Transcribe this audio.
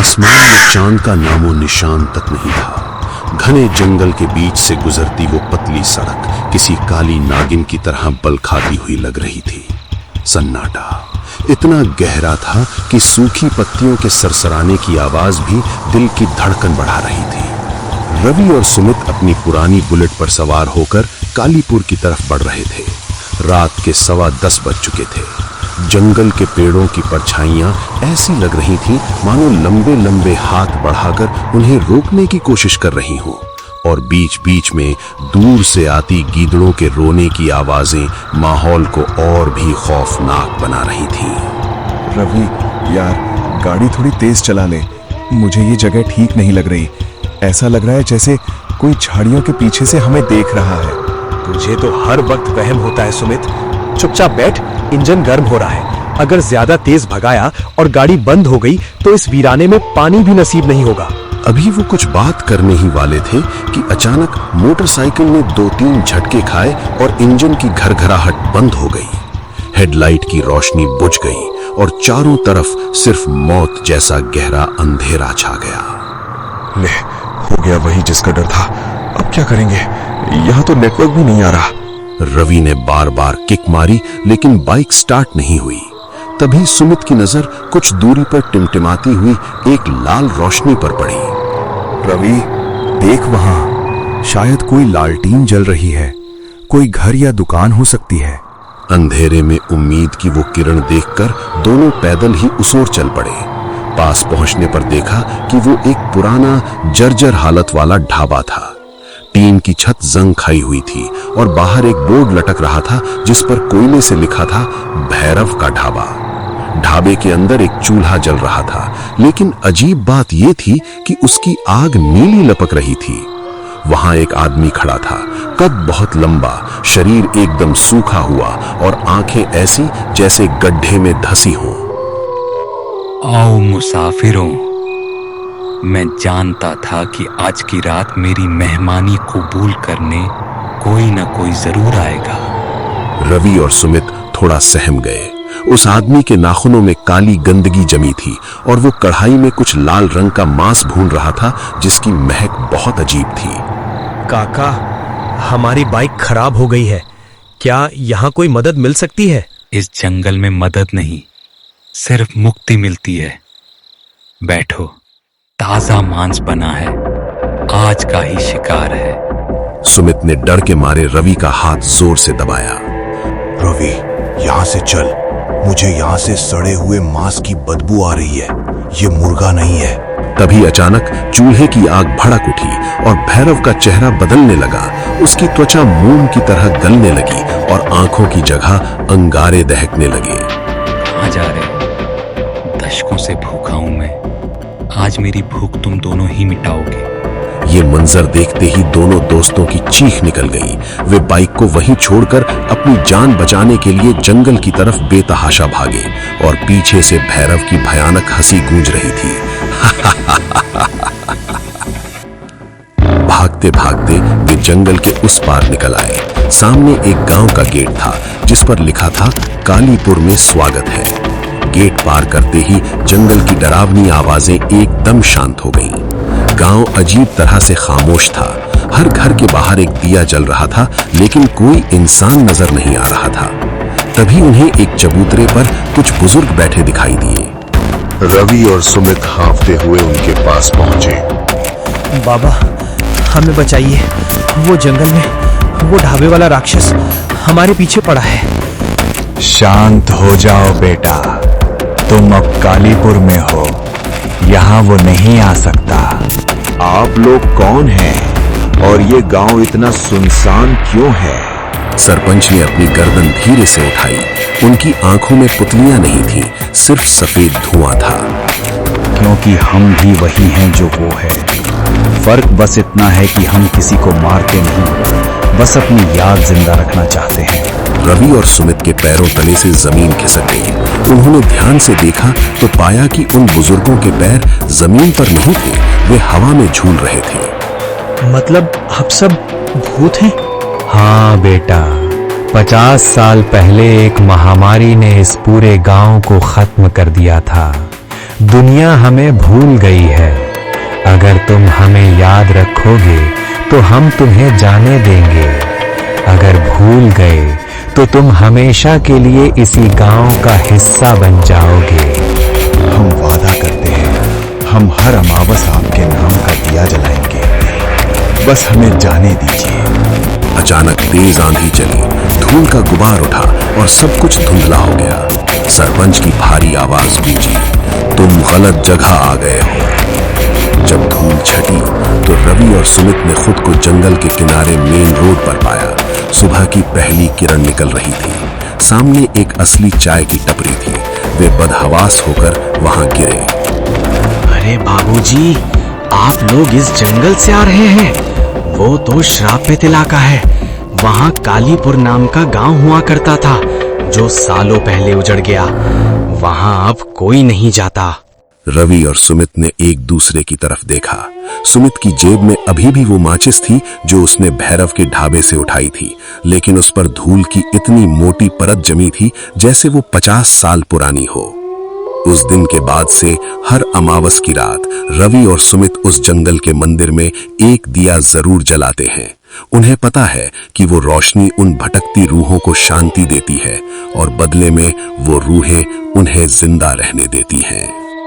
आसमान में चांद का नामो निशान तक नहीं था। घने जंगल के बीच से गुजरती वो पतली सड़क किसी काली नागिन की तरह बल खाती हुई लग रही थी। सन्नाटा इतना गहरा था कि सूखी पत्तियों के सरसराने की आवाज भी दिल की धड़कन बढ़ा रही थी। रवि और सुमित अपनी पुरानी बुलेट पर सवार होकर कालीपुर की तरफ बढ़ रहे थे। रात के 10:15 बज चुके थे। जंगल के पेड़ों की परछाइयां ऐसी लग रही थीं मानो लंबे लंबे हाथ बढ़ाकर उन्हें रोकने की कोशिश कर रही हों, और बीच बीच में दूर से आती गीदड़ों के रोने की आवाजें माहौल को और भी खौफनाक बना रही थीं। रवि यार, गाड़ी थोड़ी तेज चला ले। मुझे ये जगह ठीक नहीं लग रही। ऐसा लग रहा है जैसे कोई झाड़ियों के पीछे से हमें देख रहा है। तुझे तो हर वक्त वहम होता है सुमित। चुपचाप बैठ, इंजन गर्म हो रहा है। अगर ज्यादा तेज भगाया और गाड़ी बंद हो गई तो इस वीराने में पानी भी नसीब नहीं होगा। अभी वो कुछ बात करने ही वाले थे कि अचानक मोटरसाइकिल ने 2-3 झटके खाए और इंजन की घरघराहट बंद हो गई। हेडलाइट की रोशनी बुझ गई और चारों तरफ सिर्फ मौत जैसा गहरा अंधेरा छा गया। ले, हो गया वही जिसका डर था। अब क्या करेंगे? यहाँ तो नेटवर्क भी नहीं आ रहा। रवि ने बार बार किक मारी लेकिन बाइक स्टार्ट नहीं हुई। तभी सुमित की नजर कुछ दूरी पर टिमटिमाती हुई एक लाल रोशनी पर पड़ी। रवि देख, वहां शायद कोई लालटीन जल रही है। कोई घर या दुकान हो सकती है। अंधेरे में उम्मीद की वो किरण देखकर दोनों पैदल ही उस ओर चल पड़े। पास पहुंचने पर देखा कि वो एक पुराना जर्जर हालत वाला ढाबा था। टीन की छत जंग खाई हुई थी और बाहर एक बोर्ड लटक रहा था जिस पर कोयले से लिखा था भैरव का ढाबा। ढाबे के अंदर एक चूल्हा जल रहा था, लेकिन अजीब बात यह थी कि उसकी आग नीली लपक रही थी। वहां एक आदमी खड़ा था, कद बहुत लंबा, शरीर एकदम सूखा हुआ और आंखें ऐसी जैसे गड्ढे में धसी हों। आओ मुसाफिरों, मैं जानता था कि आज की रात मेरी मेहमानी कबूल करने कोई ना कोई जरूर आएगा। रवि और सुमित थोड़ा सहम गए। उस आदमी के नाखूनों में काली गंदगी जमी थी और वो कढ़ाई में कुछ लाल रंग का मांस भून रहा था जिसकी महक बहुत अजीब थी। काका, हमारी बाइक खराब हो गई है। क्या यहाँ कोई मदद मिल सकती है? इस जंगल में मदद नहीं, सिर्फ मुक्ति मिलती है। बैठो, ताजा मांस बना है, आज का ही शिकार है। सुमित ने डर के मारे रवि का हाथ जोर से दबाया। रवि, यहाँ से चल। मुझे यहाँ से सड़े हुए मांस की बदबू आ रही है। ये मुर्गा नहीं है। तभी अचानक चूल्हे की आग भड़क उठी और भैरव का चेहरा बदलने लगा। उसकी त्वचा मोम की तरह गलने लगी और आंखों की जगह अंगारे दहकने लगे। कहाँ जा रहे? दशकों से भूखा हूं मैं। आज मेरी भूख तुम दोनों ही मिटाओगे। ये मंजर देखते ही दोनों दोस्तों की चीख निकल गई। वे बाइक को वहीं छोड़कर अपनी जान बचाने के लिए जंगल की तरफ बेतहाशा भागे और पीछे से भैरव की भयानक हंसी गूंज रही थी। भागते भागते वे जंगल के उस पार निकल आए। सामने एक गांव का गेट था जिस पर लिखा था कालीपुर में स्वागत है। गेट पार करते ही जंगल की डरावनी आवाजें एकदम शांत हो गईं। गांव अजीब तरह से खामोश था। हर घर के बाहर एक दिया जल रहा था, लेकिन कोई इंसान नजर नहीं आ रहा था। तभी उन्हें एक चबूतरे पर कुछ बुजुर्ग बैठे दिखाई दिए। रवि और सुमित हांफते हुए उनके पास पहुंचे। बाबा, हमें बचाइए। वो जंगल में वो ढाबे वाला राक्षस हमारे पीछे पड़ा है। शांत हो जाओ बेटा, तुम अब कालीपुर में हो, यहाँ वो नहीं आ सकता। आप लोग कौन हैं और ये गांव इतना सुनसान क्यों है? सरपंच ने अपनी गर्दन धीरे से उठाई। उनकी आंखों में पुतलियां नहीं थी, सिर्फ सफेद धुआं था। क्योंकि हम भी वही हैं जो वो है। फर्क बस इतना है कि हम किसी को मारते नहीं, बस अपनी याद जिंदा रखना चाहते हैं। रवि और सुमित के पैरों तले से जमीन खिसक गई। उन्होंने ध्यान से देखा तो पाया कि उन बुजुर्गों के पैर जमीन पर नहीं थे, वे हवा में झूल रहे थे। मतलब आप सब भूत हैं? हाँ बेटा, 50 साल पहले एक महामारी ने इस पूरे गांव को खत्म कर दिया था। दुनिया हमें भूल गई है। अगर तुम हमें याद रखोगे तो हम तुम्हें जाने देंगे। अगर भूल गए तो तुम हमेशा के लिए इसी गांव का हिस्सा बन जाओगे। हम वादा करते हैं, हम हर अमावस आपके नाम का दिया जलाएंगे। बस हमें जाने दीजिए। अचानक तेज आंधी चली, धूल का गुबार उठा और सब कुछ धुंधला हो गया। सरपंच की भारी आवाज गूंजी, तुम गलत जगह आ गए हो। जब धूल छटी तो रवि और सुमित ने खुद को जंगल के किनारे मेन रोड पर पाया। सुबह की पहली किरण निकल रही थी। सामने एक असली चाय की टपरी थी। वे बदहवास होकर वहां गिरे। अरे बाबूजी, आप लोग इस जंगल से आ रहे हैं? वो तो श्रापित इलाका है। वहां कालीपुर नाम का गांव हुआ करता था जो सालों पहले उजड़ गया। वहां अब कोई नहीं जाता। रवि और सुमित ने एक दूसरे की तरफ देखा। सुमित की जेब में अभी भी वो माचिस थी जो उसने भैरव के ढाबे से उठाई थी, लेकिन उस पर धूल की इतनी मोटी परत जमी थी जैसे वो 50 साल पुरानी हो। उस दिन के बाद से हर अमावस की रात रवि और सुमित उस जंगल के मंदिर में एक दिया जरूर जलाते हैं। उन्हें पता है कि वो रोशनी उन भटकती रूहों को शांति देती है और बदले में वो रूहें उन्हें जिंदा रहने देती हैं।